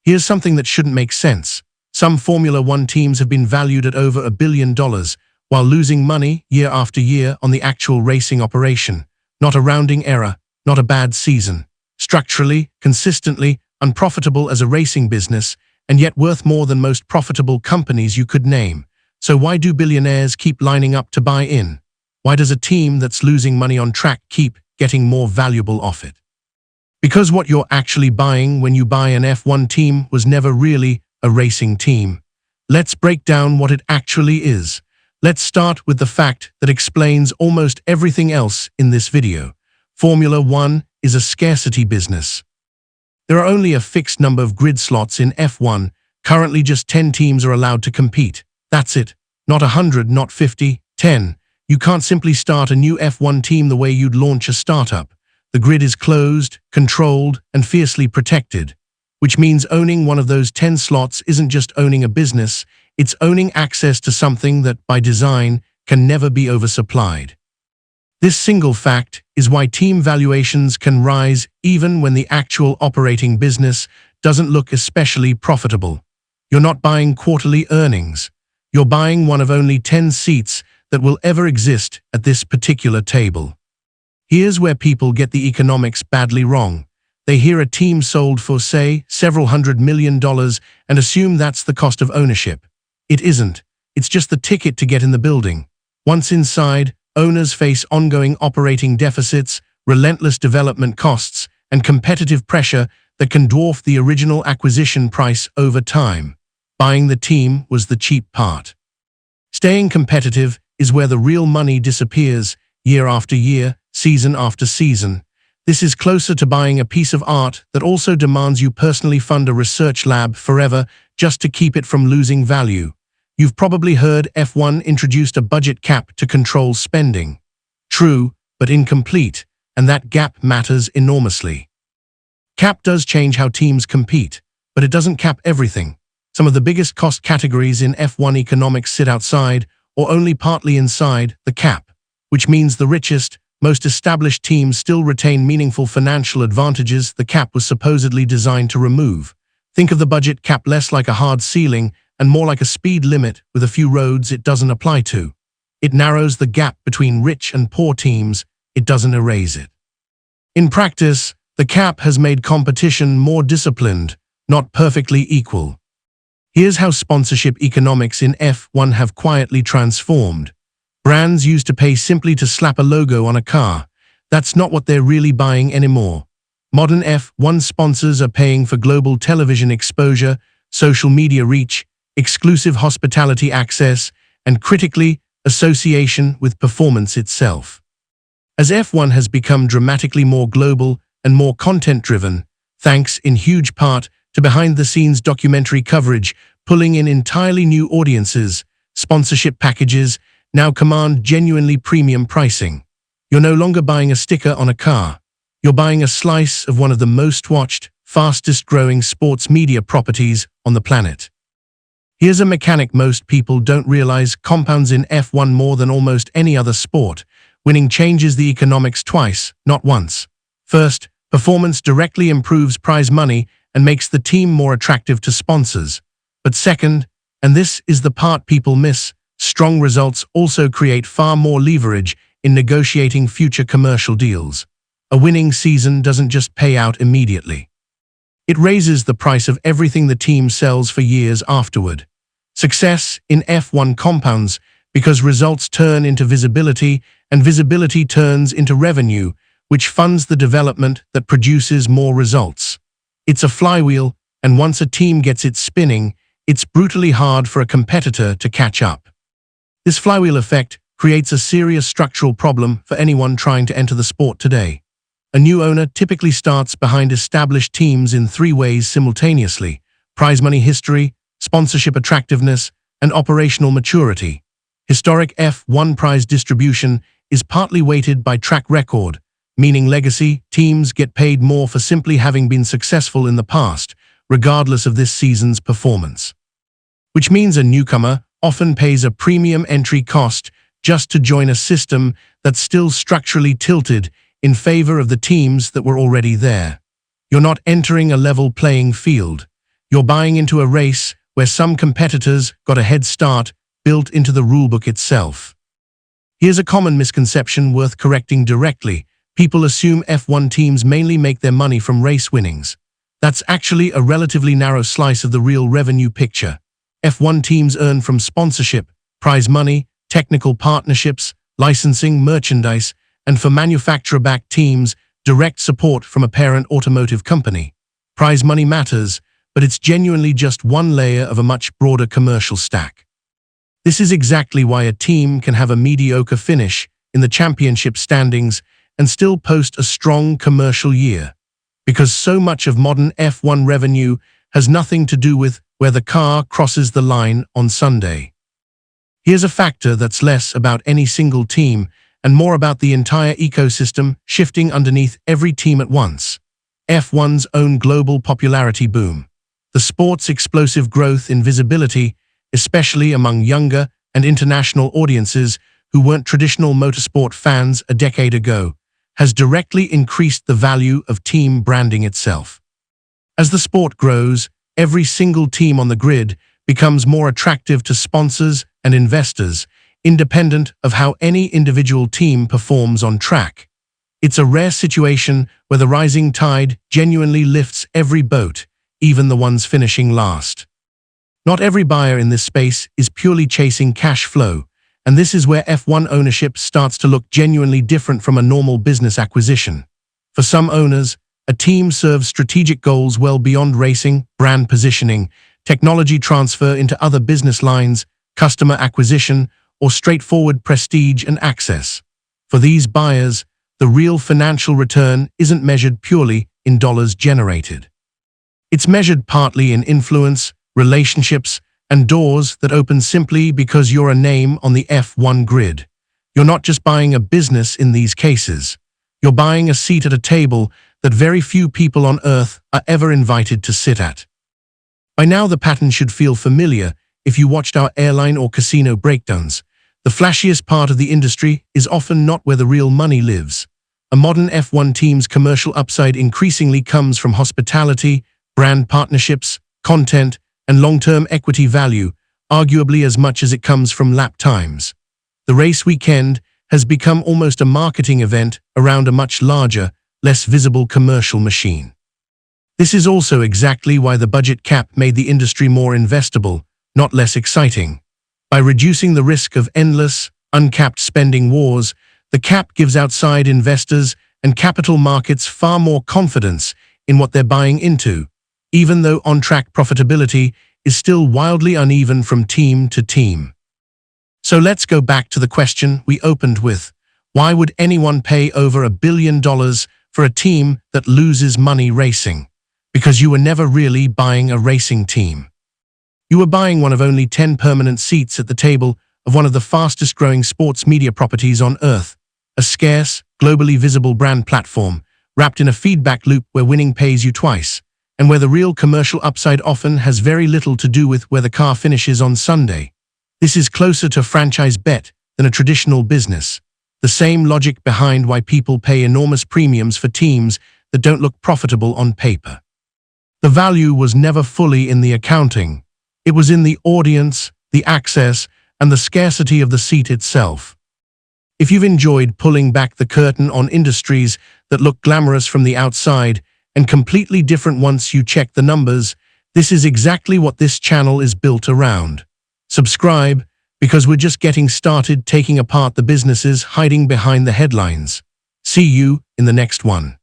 Here's something that shouldn't make sense. Some Formula One teams have been valued at over $1 billion, while losing money year after year on the actual racing operation. Not a rounding error, not a bad season. Structurally, consistently, unprofitable as a racing business, and yet worth more than most profitable companies you could name. So why do billionaires keep lining up to buy in? Why does a team that's losing money on track keep getting more valuable off it? Because what you're actually buying when you buy an F1 team was never really a racing team. Let's break down what it actually is. Let's start with the fact that explains almost everything else in this video. Formula One is a scarcity business. There are only a fixed number of grid slots in F1. Currently just 10 teams are allowed to compete. That's it. Not 100, not 50, 10. You can't simply start a new F1 team the way you'd launch a startup. The grid is closed, controlled, and fiercely protected, which means owning one of those 10 slots isn't just owning a business, it's owning access to something that, by design, can never be oversupplied. This single fact is why team valuations can rise even when the actual operating business doesn't look especially profitable. You're not buying quarterly earnings. You're buying one of only 10 seats that will ever exist at this particular table. Here's where people get the economics badly wrong. They hear a team sold for, say, several $100 million and assume that's the cost of ownership. It isn't. It's just the ticket to get in the building. Once inside, owners face ongoing operating deficits, relentless development costs, and competitive pressure that can dwarf the original acquisition price over time. Buying the team was the cheap part. Staying competitive is where the real money disappears, year after year, season after season. This is closer to buying a piece of art that also demands you personally fund a research lab forever just to keep it from losing value. You've probably heard F1 introduced a budget cap to control spending. True, but incomplete, and that gap matters enormously. Cap does change how teams compete, but it doesn't cap everything. Some of the biggest cost categories in F1 economics sit outside, or only partly inside, the cap, which means the richest, most established teams still retain meaningful financial advantages the cap was supposedly designed to remove. Think of the budget cap less like a hard ceiling and more like a speed limit with a few roads it doesn't apply to. It narrows the gap between rich and poor teams, it doesn't erase it. In practice, the cap has made competition more disciplined, not perfectly equal. Here's how sponsorship economics in F1 have quietly transformed. Brands used to pay simply to slap a logo on a car. That's not what they're really buying anymore. Modern F1 sponsors are paying for global television exposure, social media reach, exclusive hospitality access, and critically, association with performance itself. As F1 has become dramatically more global and more content-driven, thanks in huge part to behind-the-scenes documentary coverage pulling in entirely new audiences, sponsorship packages now command genuinely premium pricing. You're no longer buying a sticker on a car. You're buying a slice of one of the most watched, fastest-growing sports media properties on the planet. Here's a mechanic most people don't realize compounds in F1 more than almost any other sport. Winning changes the economics twice, not once. First, performance directly improves prize money and makes the team more attractive to sponsors. But second, and this is the part people miss, strong results also create far more leverage in negotiating future commercial deals. A winning season doesn't just pay out immediately. It raises the price of everything the team sells for years afterward. Success in F1 compounds because results turn into visibility and visibility turns into revenue, which funds the development that produces more results. It's a flywheel, and once a team gets it spinning, it's brutally hard for a competitor to catch up. This flywheel effect creates a serious structural problem for anyone trying to enter the sport today. A new owner typically starts behind established teams in three ways simultaneously: prize money history, sponsorship attractiveness, and operational maturity. Historic F1 prize distribution is partly weighted by track record, meaning legacy teams get paid more for simply having been successful in the past, regardless of this season's performance. Which means a newcomer often pays a premium entry cost just to join a system that's still structurally tilted in favor of the teams that were already there. You're not entering a level playing field. You're buying into a race where some competitors got a head start built into the rulebook itself. Here's a common misconception worth correcting directly. People assume F1 teams mainly make their money from race winnings. That's actually a relatively narrow slice of the real revenue picture. F1 teams earn from sponsorship, prize money, technical partnerships, licensing, merchandise, and for manufacturer-backed teams, direct support from a parent automotive company. Prize money matters, but it's genuinely just one layer of a much broader commercial stack. This is exactly why a team can have a mediocre finish in the championship standings and still post a strong commercial year. Because so much of modern F1 revenue has nothing to do with where the car crosses the line on Sunday. Here's a factor that's less about any single team and more about the entire ecosystem shifting underneath every team at once. F1's own global popularity boom. The sport's explosive growth in visibility, especially among younger and international audiences who weren't traditional motorsport fans a decade ago, has directly increased the value of team branding itself. As the sport grows, every single team on the grid becomes more attractive to sponsors and investors, independent of how any individual team performs on track. It's a rare situation where the rising tide genuinely lifts every boat, even the ones finishing last. Not every buyer in this space is purely chasing cash flow, and this is where F1 ownership starts to look genuinely different from a normal business acquisition. For some owners, a team serves strategic goals well beyond racing, brand positioning, technology transfer into other business lines, customer acquisition, or straightforward prestige and access. For these buyers, the real financial return isn't measured purely in dollars generated. It's measured partly in influence, relationships, and doors that open simply because you're a name on the F1 grid. You're not just buying a business in these cases. You're buying a seat at a table that very few people on Earth are ever invited to sit at. By now the pattern should feel familiar if you watched our airline or casino breakdowns. The flashiest part of the industry is often not where the real money lives. A modern F1 team's commercial upside increasingly comes from hospitality, brand partnerships, content, and long-term equity value, arguably as much as it comes from lap times. The race weekend has become almost a marketing event around a much larger, less visible commercial machine. This is also exactly why the budget cap made the industry more investable, not less exciting. By reducing the risk of endless, uncapped spending wars, the cap gives outside investors and capital markets far more confidence in what they're buying into, even though on-track profitability is still wildly uneven from team to team. So let's go back to the question we opened with. Why would anyone pay over $1 billion for a team that loses money racing? Because you were never really buying a racing team. You were buying one of only 10 permanent seats at the table of one of the fastest-growing sports media properties on Earth, a scarce, globally visible brand platform, wrapped in a feedback loop where winning pays you twice, and where the real commercial upside often has very little to do with where the car finishes on Sunday. This is closer to a franchise bet than a traditional business. The same logic behind why people pay enormous premiums for teams that don't look profitable on paper. The value was never fully in the accounting. It was in the audience, the access, and the scarcity of the seat itself. If you've enjoyed pulling back the curtain on industries that look glamorous from the outside and completely different once you check the numbers, this is exactly what this channel is built around. Subscribe, because we're just getting started taking apart the businesses hiding behind the headlines. See you in the next one.